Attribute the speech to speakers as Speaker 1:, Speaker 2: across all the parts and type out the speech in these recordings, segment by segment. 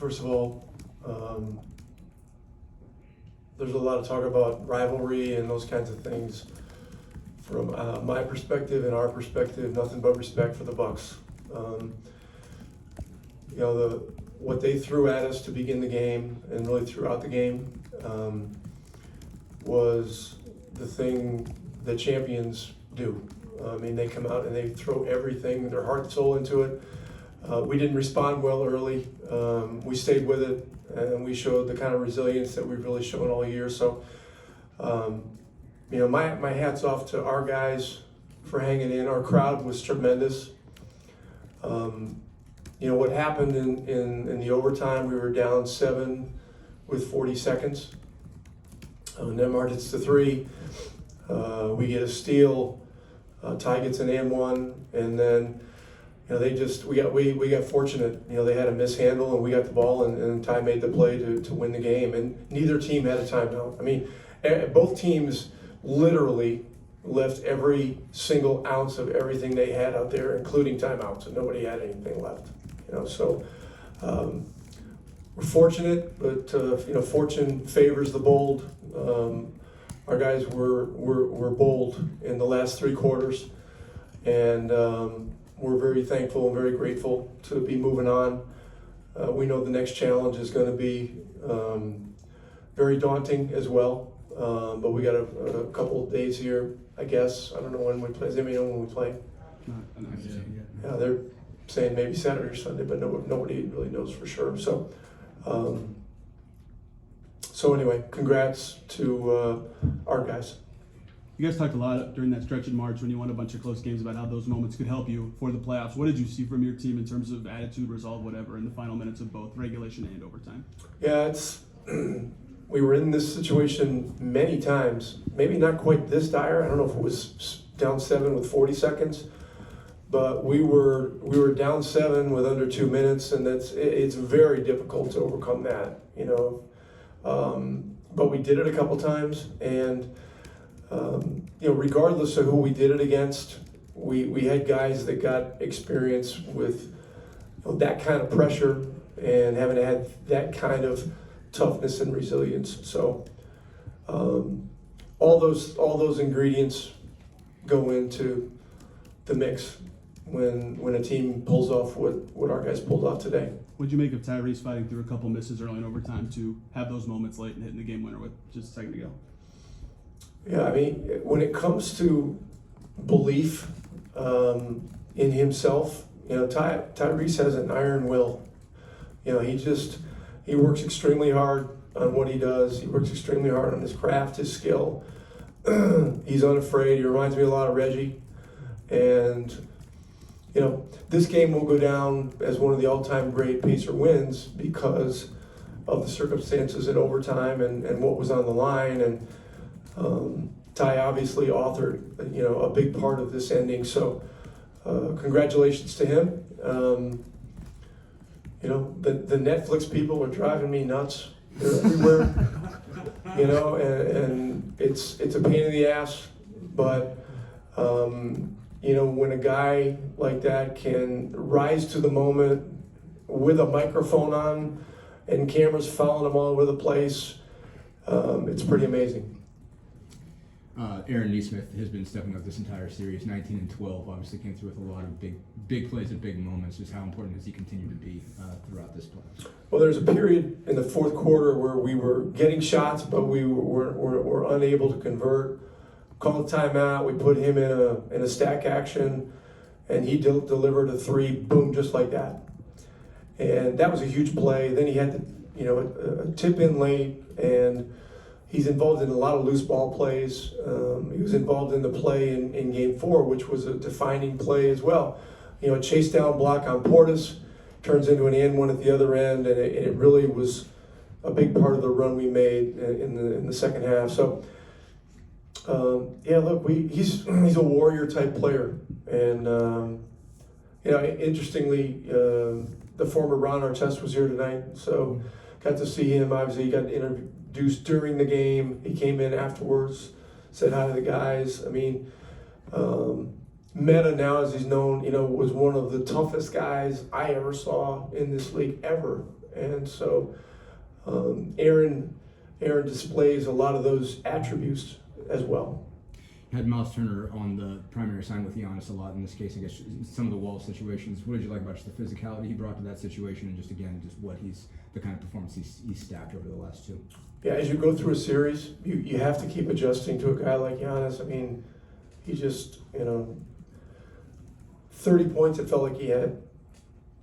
Speaker 1: first of all, there's a lot of talk about rivalry and those kinds of things. From my perspective and our perspective, nothing but respect for the Bucks. What they threw at us to begin the game and really throughout the game was the thing that champions do. I mean, they come out and they throw everything, their heart and soul into it. We didn't respond well early. We stayed with it, and we showed the kind of resilience that we've really shown all year. So, my hat's off to our guys for hanging in. Our crowd was tremendous. What happened in the overtime, we were down 7 with 40 seconds. Nemhard hits the 3. We get a steal. Ty gets an and one, and then we got fortunate. They had a mishandle, and we got the ball, and Ty made the play to win the game. And neither team had a timeout. I mean, both teams literally left every single ounce of everything they had out there, including timeouts, and nobody had anything left. So we're fortunate, but fortune favors the bold. Our guys were bold in the last 3 quarters, and we're very thankful and very grateful to be moving on. We know the next challenge is going to be very daunting as well, but we got a couple of days here, I guess. I don't know when we play. Does anybody know when we play? Yeah, they're saying maybe Saturday or Sunday, but nobody really knows for sure. So anyway, congrats to our guys.
Speaker 2: You guys talked a lot during that stretch in March when you won a bunch of close games about how those moments could help you for the playoffs. What did you see from your team in terms of attitude, resolve, whatever, in the final minutes of both regulation and overtime?
Speaker 1: Yeah, we were in this situation many times. Maybe not quite this dire. I don't know if it was down 7 with 40 seconds, but we were down 7 with under 2 minutes, and it's very difficult to overcome that. But we did it a couple times, and regardless of who we did it against, we had guys that got experience with that kind of pressure and having had that kind of toughness and resilience. So all those ingredients go into the mix when a team pulls off what our guys pulled off today.
Speaker 2: What'd you make of Tyrese fighting through a couple misses early in overtime to have those moments late and hitting the game winner with just a second to go?
Speaker 1: Yeah, I mean, when it comes to belief in himself, Tyrese has an iron will. He works extremely hard on what he does. He works extremely hard on his craft, his skill. He's unafraid. He reminds me a lot of Reggie. And this game will go down as one of the all-time great Pacer wins because of the circumstances in overtime and what was on the line. And Ty obviously authored, a big part of this ending. So congratulations to him. The Netflix people are driving me nuts. They're everywhere. And it's a pain in the ass, but when a guy like that can rise to the moment with a microphone on and cameras following him all over the place, it's pretty amazing.
Speaker 3: Aaron Neesmith has been stepping up this entire series. 19 and 12, obviously came through with a lot of big plays and big moments. Just how important does he continue to be throughout this playoffs? Well,
Speaker 1: there's a period in the fourth quarter where we were getting shots, but we were unable to convert. Called a timeout. We put him in a stack action, and he delivered a 3, boom, just like that. And that was a huge play. Then he had a tip in late, and he's involved in a lot of loose ball plays. He was involved in the play in Game 4, which was a defining play as well. A chase down block on Portis turns into an and one at the other end, and it really was a big part of the run we made in the second half. So. He's a warrior type player, and interestingly, the former Ron Artest was here tonight, so got to see him. Obviously, he got introduced during the game. He came in afterwards, said hi to the guys. I mean, Meta now, as he's known, was one of the toughest guys I ever saw in this league ever. And so Aaron displays a lot of those attributes as well.
Speaker 3: Had Miles Turner on the primary sign with Giannis a lot in this case. I guess some of the wall situations. What did you like about just the physicality he brought to that situation, and just what the kind of performance he's stacked over the last two?
Speaker 1: Yeah, as you go through a series, you have to keep adjusting to a guy like Giannis. I mean, he just 30 points. It felt like he had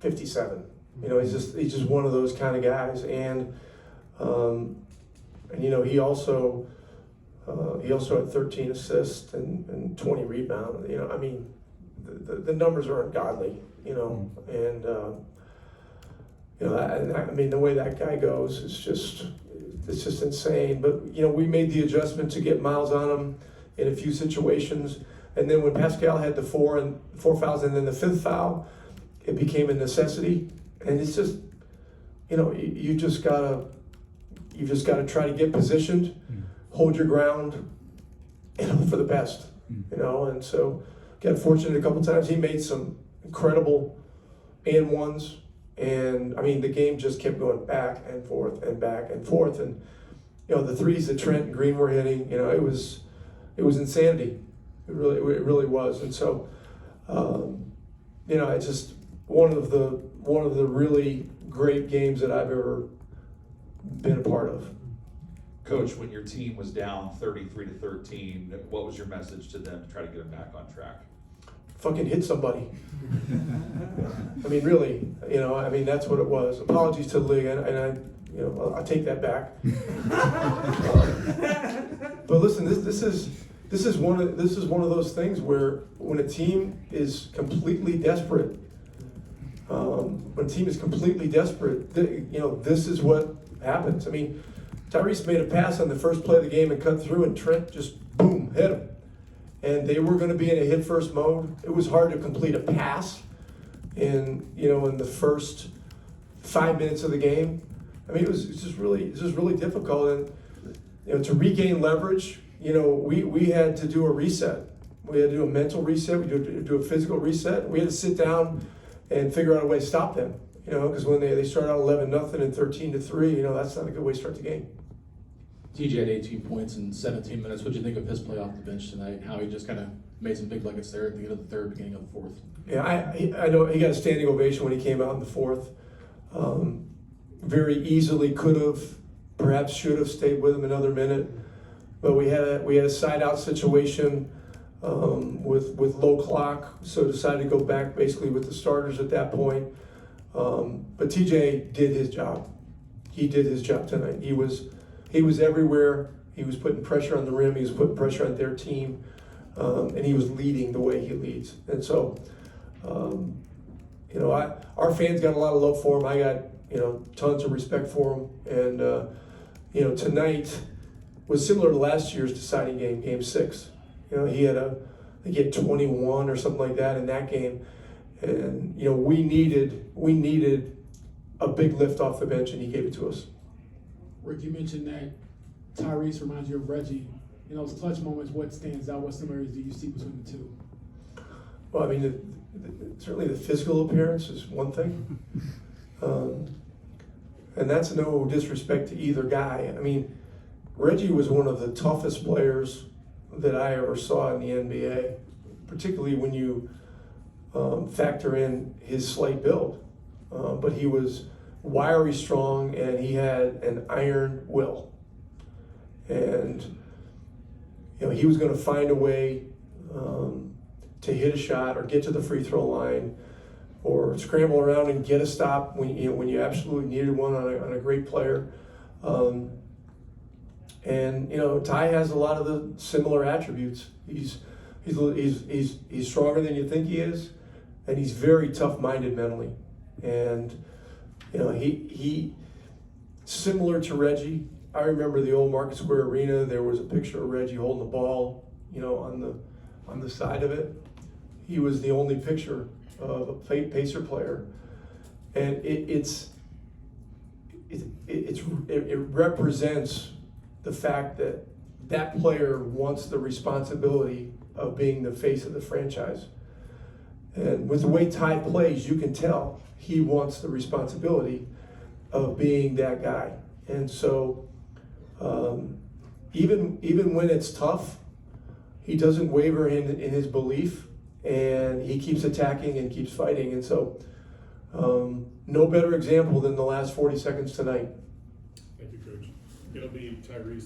Speaker 1: 57. He's just one of those kind of guys, and he also had 13 assists and 20 rebounds. I mean, the numbers are ungodly. And I mean, the way that guy goes is just insane. But we made the adjustment to get Miles on him in a few situations, and then when Pascal had the four fouls and then the fifth foul, it became a necessity. And it's just, you just gotta try to get positioned, hold your ground, for the best, And so, got fortunate a couple times. He made some incredible and ones, and I mean the game just kept going back and forth and back and forth, and the threes that Trent and Green were hitting, it was insanity. It really was, and so, it's just one of the really great games that I've ever been a part of.
Speaker 4: Coach, when your team was down 33-13, what was your message to them to try to get them back on track?
Speaker 1: Fucking hit somebody. I mean, really, that's what it was. Apologies to the league, and I'll take that back. But listen, this is one of those things where when a team is completely desperate, this is what happens. I mean, Tyrese made a pass on the first play of the game and cut through, and Trent just boom hit him. And they were going to be in a hit first mode. It was hard to complete a pass in the first 5 minutes of the game. I mean, it's just really difficult. And to regain leverage, we had to do a reset. We had to do a mental reset. We had to do a physical reset. We had to sit down and figure out a way to stop them. Because when they start out 11-0 and 13-3, that's not a good way to start the game.
Speaker 5: TJ had 18 points in 17 minutes. What did you think of his play off the bench tonight? How he just kind of made some big buckets there at the end of the third, beginning of the fourth?
Speaker 1: Yeah, I know he got a standing ovation when he came out in the fourth. Very easily could have, perhaps should have stayed with him another minute, but we had a side out situation with low clock, so decided to go back basically with the starters at that point. But TJ did his job. He did his job tonight. He was everywhere. He was putting pressure on the rim. He was putting pressure on their team, and he was leading the way he leads. And so, our fans got a lot of love for him. I got tons of respect for him. And tonight was similar to last year's deciding game, Game 6. He had 21 or something like that in that game. And we needed a big lift off the bench, and he gave it to us.
Speaker 6: Rick, you mentioned that Tyrese reminds you of Reggie. In those clutch moments, what stands out? What similarities do you see between the two?
Speaker 1: Well, I mean, certainly the physical appearance is one thing, and that's no disrespect to either guy. I mean, Reggie was one of the toughest players that I ever saw in the NBA, particularly when you factor in his slight build. But he was wiry strong, and he had an iron will. And he was going to find a way to hit a shot or get to the free throw line or scramble around and get a stop when you absolutely needed one on a great player. And Ty has a lot of the similar attributes. He's stronger than you think he is, and he's very tough-minded mentally. And he similar to Reggie. I remember the old Market Square Arena. There was a picture of Reggie holding the ball, on the side of it. He was the only picture of a Pacer player, and it represents the fact that that player wants the responsibility of being the face of the franchise. And with the way Ty plays, you can tell he wants the responsibility. of being that guy. And so even when it's tough, he doesn't waver in his belief, and he keeps attacking and keeps fighting. And so no better example than the last 40 seconds tonight.
Speaker 7: Thank you, Coach. It'll be Tyrese